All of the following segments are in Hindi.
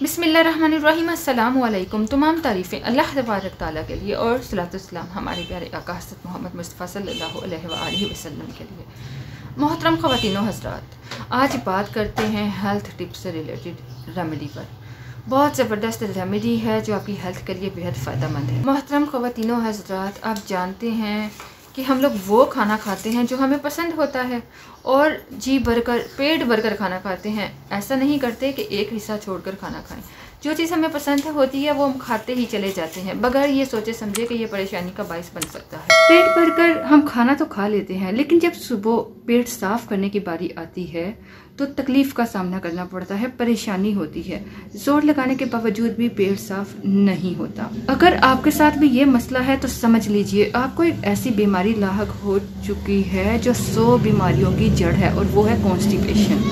बिस्मिल्लाहिर्रहमानिर्रहीम। अस्सलाम वालेकुम। तमाम तारीफ़ें अल्लाह तबारक ताला के लिए और सलातुस्सलाम हमारे प्यारे आका हज़रत मोहम्मद मुस्तफ़ा सल्लल्लाहु अलैहि वसल्लम के लिए। मोहतरम ख़वातीनो हज़रात, आज बात करते हैं हेल्थ टिप्स से रिलेटेड रेमेडी पर। बहुत ज़बरदस्त रेमेडी है जो आपकी हेल्थ के लिए बेहद फ़ायदेमंद है। मोहतरम ख़वातीनो हज़रात, आप जानते हैं कि हम लोग वो खाना खाते हैं जो हमें पसंद होता है और जी भरकर पेट भरकर खाना खाते हैं। ऐसा नहीं करते कि एक हिस्सा छोड़कर खाना खाएं। जो चीज़ हमें पसंद होती है वो हम खाते ही चले जाते हैं बगैर ये सोचे समझे कि ये परेशानी का बायस बन सकता है। पेट भरकर हम खाना तो खा लेते हैं, लेकिन जब सुबह पेट साफ करने की बारी आती है तो तकलीफ का सामना करना पड़ता है, परेशानी होती है। जोर लगाने के बावजूद भी पेट साफ नहीं होता। अगर आपके साथ भी ये मसला है तो समझ लीजिए आपको एक ऐसी बीमारी लाहक हो चुकी है जो 100 बीमारियों की जड़ है, और वो है कॉन्स्टिपेशन,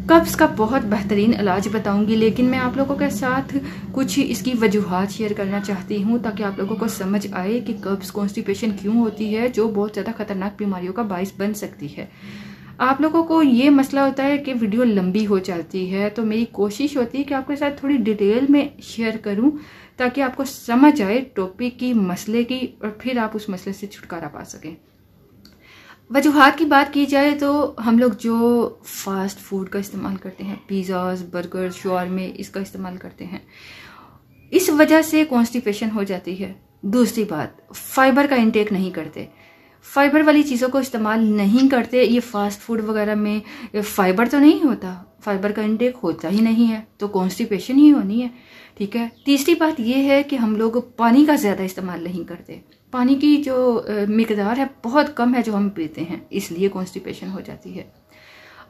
कब्ज का बहुत बेहतरीन इलाज बताऊंगी। लेकिन मैं आप लोगों के साथ कुछ इसकी वजूहात शेयर करना चाहती हूँ ताकि आप लोगों को समझ आए कि कब्ज कॉन्स्टिपेशन क्यों होती है, जो बहुत ज़्यादा खतरनाक बीमारियों का बायस बन सकती है। आप लोगों को ये मसला होता है कि वीडियो लंबी हो जाती है, तो मेरी कोशिश होती है कि आपके साथ थोड़ी डिटेल में शेयर करूं ताकि आपको समझ आए टॉपिक की, मसले की, और फिर आप उस मसले से छुटकारा पा सकें। वजूहात की बात की जाए तो हम लोग जो फास्ट फूड का इस्तेमाल करते हैं, पिज़्ज़ाज़, बर्गर, शवारमे, इसका इस्तेमाल करते हैं, इस वजह से कॉन्स्टिपेशन हो जाती है। दूसरी बात, फाइबर का इंटेक नहीं करते, फाइबर वाली चीज़ों को इस्तेमाल नहीं करते। ये फास्ट फूड वगैरह में फाइबर तो नहीं होता, फाइबर का इंटेक होता ही नहीं है, तो कॉन्स्टिपेशन ही होनी है। ठीक है। तीसरी बात ये है कि हम लोग पानी का ज़्यादा इस्तेमाल नहीं करते। पानी की जो मिकदार है बहुत कम है जो हम पीते हैं, इसलिए कॉन्स्टिपेशन हो जाती है।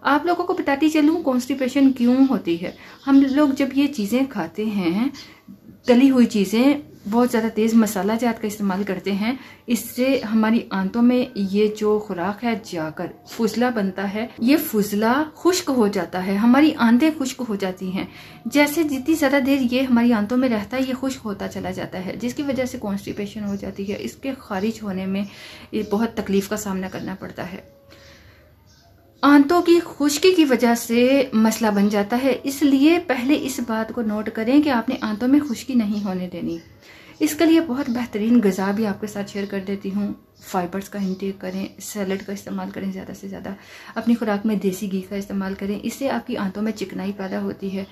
आप लोगों को बताती चलूँ कॉन्स्टिपेशन क्यों होती है। हम लोग जब ये चीज़ें खाते हैं, तली हुई चीज़ें, बहुत ज़्यादा तेज़ मसाला जात का इस्तेमाल करते हैं, इससे हमारी आंतों में ये जो खुराक है जाकर फुजला बनता है, ये फुजला खुश्क हो जाता है, हमारी आंतें खुश्क हो जाती हैं। जैसे जितनी ज़्यादा देर ये हमारी आंतों में रहता है ये खुश्क होता चला जाता है, जिसकी वजह से कॉन्स्टिपेशन हो जाती है। इसके खारिज होने में ये बहुत तकलीफ का सामना करना पड़ता है। आंतों की खुश्की की वजह से मसला बन जाता है, इसलिए पहले इस बात को नोट करें कि आपने आंतों में खुश्की नहीं होने देनी। इसके लिए बहुत बेहतरीन ग़िज़ा भी आपके साथ शेयर कर देती हूँ। फाइबर्स का इंटेक करें, सैलड का इस्तेमाल करें, ज़्यादा से ज़्यादा अपनी खुराक में देसी घी का इस्तेमाल करें, इससे आपकी आंतों में चिकनाई पैदा होती है,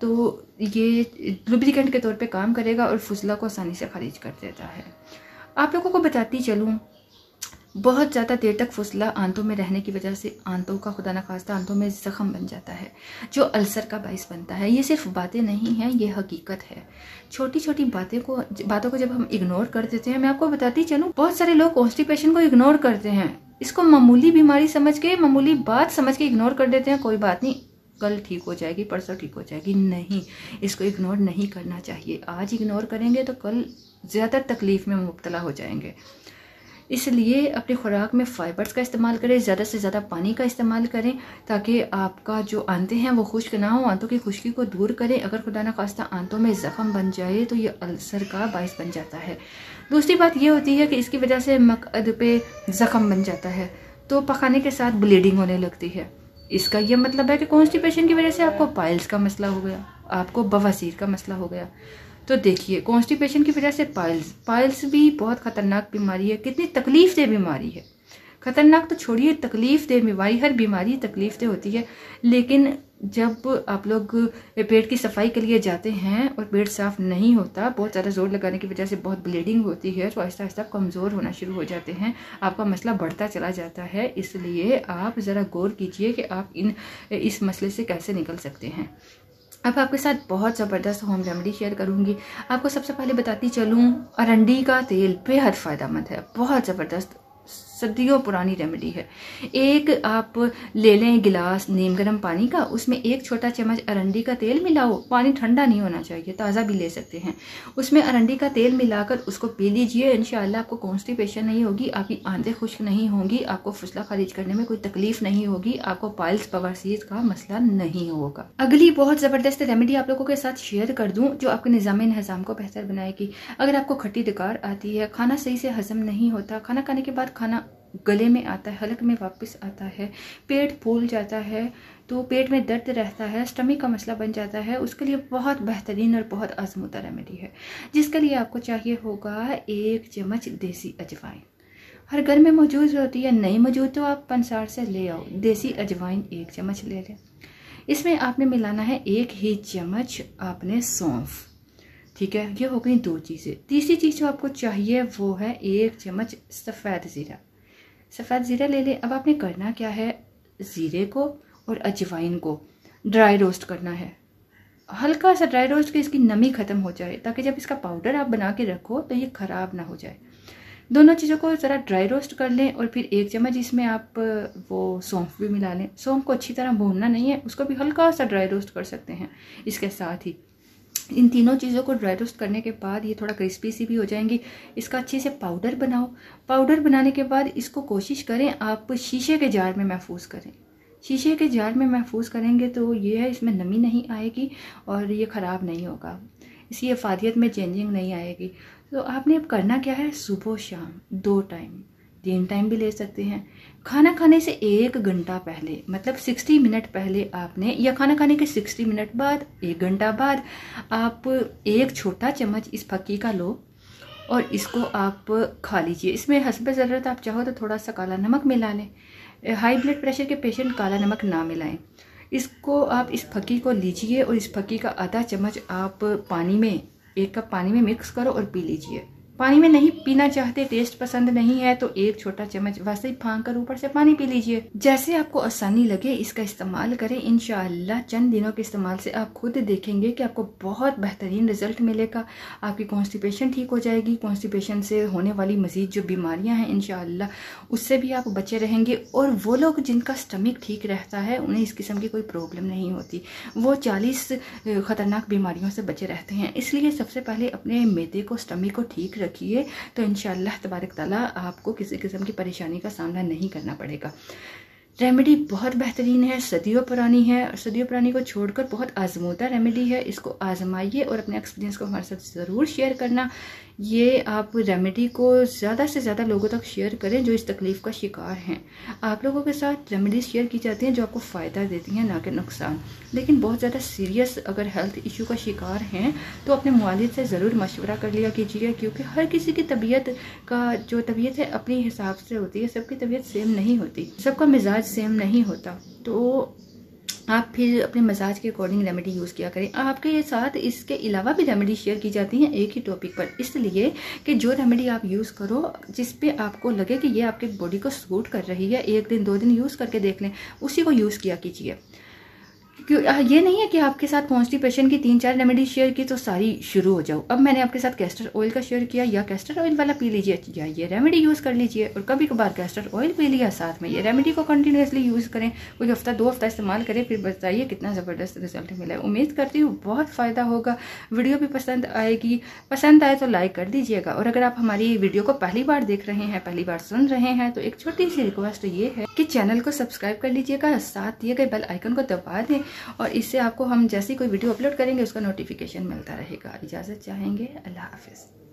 तो ये लुब्रिकेंट के तौर पे काम करेगा और फुजला को आसानी से खारिज कर देता है। आप लोगों को बताती चलूँ, बहुत ज़्यादा देर तक फुसला आंतों में रहने की वजह से आंतों का खुदा न खास्ता आंतों में ज़ख्म बन जाता है, जो अल्सर का बायस बनता है। ये सिर्फ बातें नहीं हैं, ये हकीकत है। छोटी छोटी बातों को जब हम इग्नोर कर देते हैं, मैं आपको बताती चलूँ, बहुत सारे लोग कॉन्स्टिपेशन को इग्नोर करते हैं, इसको मामूली बीमारी समझ के, मामूली बात समझ के इग्नोर कर देते हैं। कोई बात नहीं, कल ठीक हो जाएगी, परसों ठीक हो जाएगी। नहीं, इसको इग्नोर नहीं करना चाहिए। आज इग्नोर करेंगे तो कल ज़्यादा तकलीफ में मुब्तला हो जाएंगे। इसलिए अपनी खुराक में फाइबर्स का इस्तेमाल करें, ज़्यादा से ज़्यादा पानी का इस्तेमाल करें ताकि आपका जो आंतें हैं वो खुश्क ना हो, आंतों की खुश्की को दूर करें। अगर खुदा न खास्ता आंतों में ज़ख्म बन जाए तो ये अल्सर का बायस बन जाता है। दूसरी बात ये होती है कि इसकी वजह से मक़अद पे ज़ख्म बन जाता है, तो पकाने के साथ ब्लीडिंग होने लगती है। इसका ये मतलब है कि कॉन्स्टिपेशन की वजह से आपको पाइल्स का मसला हो गया, आपको बवासीर का मसला हो गया। तो देखिए, कॉन्स्टिपेशन की वजह से पाइल्स भी बहुत ख़तरनाक बीमारी है, कितनी तकलीफ दे बीमारी है। ख़तरनाक तो छोड़िए, तकलीफ दे बीमारी, हर बीमारी तकलीफ दे होती है। लेकिन जब आप लोग पेट की सफाई के लिए जाते हैं और पेट साफ़ नहीं होता, बहुत ज़्यादा जोर लगाने की वजह से बहुत ब्लीडिंग होती है, तो आहिस्ता आहिस्ता कमज़ोर होना शुरू हो जाते हैं, आपका मसला बढ़ता चला जाता है। इसलिए आप ज़रा गौर कीजिए कि आप इस मसले से कैसे निकल सकते हैं। अब आपके साथ बहुत ज़बरदस्त होम रेमेडी शेयर करूंगी। आपको सबसे पहले बताती चलूँ, अरंडी का तेल बेहद फ़ायदेमंद है, बहुत ज़बरदस्त, सदियों पुरानी रेमेडी है। एक आप ले लें गिलास नीम गर्म पानी का, उसमें 1 छोटा चम्मच अरंडी का तेल मिलाओ। पानी ठंडा नहीं होना चाहिए, ताज़ा भी ले सकते हैं। उसमें अरंडी का तेल मिलाकर उसको पी लीजिए। इंशाअल्लाह आपको कॉन्स्टिपेशन नहीं होगी, आपकी आंतें खुश्क नहीं होंगी, आपको फुसला खारिज करने में कोई तकलीफ नहीं होगी, आपको पाइल्स बवासीर का मसला नहीं होगा। अगली बहुत ज़बरदस्त रेमेडी आप लोगों के साथ शेयर कर दूँ जो आपके निज़ाम को बेहतर बनाएगी। अगर आपको खट्टी डकार आती है, खाना सही से हजम नहीं होता, खाना खाने के बाद खाना गले में आता है, हलक में वापस आता है, पेट फूल जाता है तो पेट में दर्द रहता है, स्टमक का मसला बन जाता है, उसके लिए बहुत बेहतरीन और बहुत आजमूदा रेमेडी है, जिसके लिए आपको चाहिए होगा 1 चम्मच देसी अजवाइन। हर घर में मौजूद होती है, नहीं मौजूद तो आप पंसार से ले आओ। देसी अजवाइन 1 चम्मच ले लें। इसमें आपने मिलाना है 1 ही चम्मच आपने सौंफ, ठीक है। ये हो गई 2 चीज़ें। तीसरी चीज़ जो आपको चाहिए वो है 1 चम्मच सफ़ेद ज़ीरा। सफ़ेद ज़ीरा ले लें। अब आपने करना क्या है, ज़ीरे को और अजवाइन को ड्राई रोस्ट करना है, हल्का सा ड्राई रोस्ट के इसकी नमी ख़त्म हो जाए, ताकि जब इसका पाउडर आप बना के रखो तो ये ख़राब ना हो जाए। दोनों चीज़ों को ज़रा ड्राई रोस्ट कर लें और फिर 1 चम्मच इसमें आप वो सौंफ भी मिला लें। सौंफ को अच्छी तरह भूनना नहीं है, उसको भी हल्का सा ड्राई रोस्ट कर सकते हैं। इसके साथ ही इन तीनों चीज़ों को ड्राई रोस्ट करने के बाद ये थोड़ा क्रिस्पी सी भी हो जाएंगी। इसका अच्छे से पाउडर बनाओ। पाउडर बनाने के बाद इसको कोशिश करें आप शीशे के जार में महफूज करें। शीशे के जार में महफूज करेंगे तो ये है, इसमें नमी नहीं आएगी और ये ख़राब नहीं होगा, इसकी अफादियत में चेंजिंग नहीं आएगी। तो आपने अब करना क्या है, सुबह शाम 2 टाइम, 3 टाइम भी ले सकते हैं। खाना खाने से 1 घंटा पहले, मतलब 60 मिनट पहले आपने, या खाना खाने के 60 मिनट बाद, 1 घंटा बाद आप 1 छोटा चम्मच इस फक्की का लो और इसको आप खा लीजिए। इसमें हस्ब ज़रूरत आप चाहो तो थोड़ा सा काला नमक मिला लें। हाई ब्लड प्रेशर के पेशेंट काला नमक ना मिलाएं। इसको आप इस फक्की को लीजिए और इस फक्की का आधा चम्मच आप पानी में, 1 कप पानी में मिक्स करो और पी लीजिए। पानी में नहीं पीना चाहते, टेस्ट पसंद नहीं है तो 1 छोटा चम्मच वैसे ही फांक कर ऊपर से पानी पी लीजिए। जैसे आपको आसानी लगे इसका इस्तेमाल करें। इंशाअल्लाह चंद दिनों के इस्तेमाल से आप खुद देखेंगे कि आपको बहुत बेहतरीन रिजल्ट मिलेगा। आपकी कॉन्स्टिपेशन ठीक हो जाएगी। कॉन्स्टिपेशन से होने वाली मजीद जो बीमारियां हैं इंशाअल्लाह उससे भी आप बचे रहेंगे। और वो लोग जिनका स्टमक ठीक रहता है उन्हें इस किस्म की कोई प्रॉब्लम नहीं होती, वो 40 ख़तरनाक बीमारियों से बचे रहते हैं। इसलिए सबसे पहले अपने मैदे को, स्टमक को ठीक रखिए तो इंशाअल्लाह तबारक ताला आपको किसी किस्म की परेशानी का सामना नहीं करना पड़ेगा। रेमेडी बहुत बेहतरीन है, सदियों पुरानी है और सदियों पुरानी को छोड़कर बहुत आजमूदा रेमेडी है। इसको आजमाइए और अपने एक्सपीरियंस को हमारे साथ ज़रूर शेयर करना। ये आप रेमेडी को ज़्यादा से ज़्यादा लोगों तक शेयर करें जो इस तकलीफ़ का शिकार हैं। आप लोगों के साथ रेमेडी शेयर की जाती हैं जो आपको फ़ायदा देती हैं, ना कि नुकसान। लेकिन बहुत ज़्यादा सीरियस अगर हेल्थ इशू का शिकार हैं तो अपने मुआलिज से ज़रूर मशवरा कर लिया कीजिए, क्योंकि हर किसी की तबीयत का जो तबीयत है अपने हिसाब से होती है। सबकी तबीयत सेम नहीं होती, सबका मिजाज सेम नहीं होता। तो आप फिर अपने मजाज के अकॉर्डिंग रेमेडी यूज़ किया करें। आपके साथ इसके अलावा भी रेमेडी शेयर की जाती हैं एक ही टॉपिक पर, इसलिए कि जो रेमेडी आप यूज़ करो जिस पे आपको लगे कि ये आपके बॉडी को सूट कर रही है, 1 दिन 2 दिन यूज़ करके देख लें, उसी को यूज़ किया कीजिए। ये नहीं है कि आपके साथ कॉन्स्टिपेशन की 3-4 रेमेडी शेयर की तो सारी शुरू हो जाओ। अब मैंने आपके साथ कैस्टर ऑयल का शेयर किया, या कैस्टर ऑयल वाला पी लीजिए या ये रेमेडी यूज़ कर लीजिए, और कभी कभार कैस्टर ऑयल पी लिया साथ में ये रेमेडी को कंटिन्यूसली यूज़ करें। कोई हफ्ता 2 हफ्ता इस्तेमाल करें, फिर बताइए कितना ज़बरदस्त रिजल्ट मिला है। उम्मीद करती हूँ बहुत फ़ायदा होगा, वीडियो भी पसंद आएगी। पसंद आए तो लाइक कर दीजिएगा, और अगर आप हमारी वीडियो को पहली बार देख रहे हैं, पहली बार सुन रहे हैं, तो एक छोटी सी रिक्वेस्ट ये है कि चैनल को सब्सक्राइब कर लीजिएगा, साथ दिए गए बेल आइकन को दबा दें, और इससे आपको हम जैसी कोई वीडियो अपलोड करेंगे उसका नोटिफिकेशन मिलता रहेगा। इजाज़त चाहेंगे, अल्लाह हाफिज़।